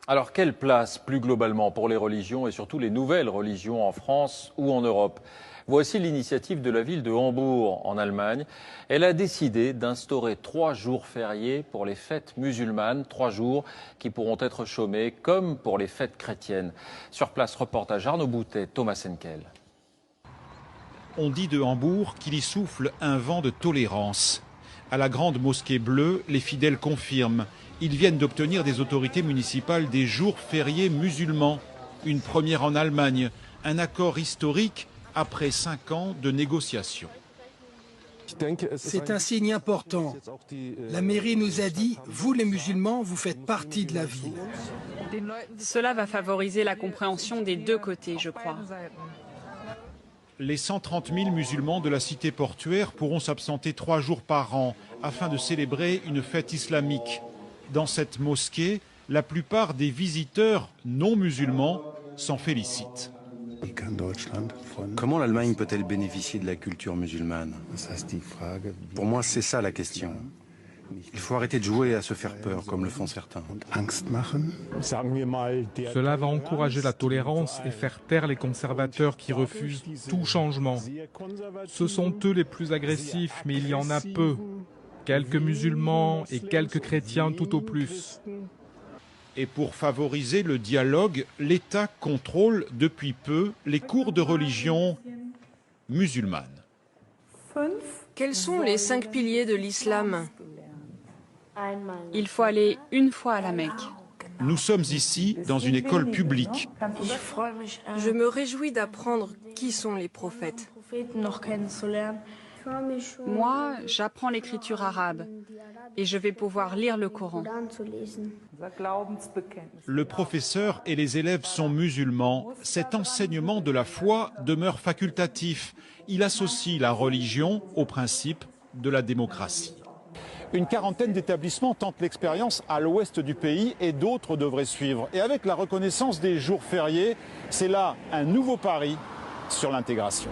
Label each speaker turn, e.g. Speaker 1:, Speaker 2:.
Speaker 1: Alors, quelle place, plus globalement, pour les religions et surtout les nouvelles religions en France ou en Europe? Voici l'initiative de la ville de Hambourg, en Allemagne. Elle a décidé d'instaurer 3 jours fériés pour les fêtes musulmanes, 3 jours qui pourront être chômés comme pour les fêtes chrétiennes. Sur place, reportage Arnaud Boutet, Thomas Henkel.
Speaker 2: On dit de Hambourg qu'il y souffle un vent de tolérance. À la grande mosquée bleue, les fidèles confirment. Ils viennent d'obtenir des autorités municipales des jours fériés musulmans. Une première en Allemagne, un accord historique après 5 ans de négociations.
Speaker 3: C'est un signe important. La mairie nous a dit, vous les musulmans, vous faites partie de la ville.
Speaker 4: Cela va favoriser la compréhension des deux côtés, je crois.
Speaker 2: Les 130 000 musulmans de la cité portuaire pourront s'absenter 3 jours par an afin de célébrer une fête islamique. Dans cette mosquée, la plupart des visiteurs non musulmans s'en félicitent.
Speaker 5: Comment l'Allemagne peut-elle bénéficier de la culture musulmane? Pour moi, c'est ça la question. Il faut arrêter de jouer à se faire peur, comme le font certains.
Speaker 6: Cela va encourager la tolérance et faire taire les conservateurs qui refusent tout changement. Ce sont eux les plus agressifs, mais il y en a peu. Quelques musulmans et quelques chrétiens tout au plus.
Speaker 2: Et pour favoriser le dialogue, l'État contrôle depuis peu les cours de religion musulmane.
Speaker 7: Quels sont les 5 piliers de l'islam?
Speaker 4: Il faut aller une fois à la Mecque.
Speaker 2: Nous sommes ici dans une école publique.
Speaker 7: Je me réjouis d'apprendre qui sont les prophètes.
Speaker 4: Moi, j'apprends l'écriture arabe et je vais pouvoir lire le Coran.
Speaker 2: Le professeur et les élèves sont musulmans. Cet enseignement de la foi demeure facultatif. Il associe la religion au principe de la démocratie. Une quarantaine d'établissements tentent l'expérience à l'ouest du pays et d'autres devraient suivre. Et avec la reconnaissance des jours fériés, c'est là un nouveau pari sur l'intégration.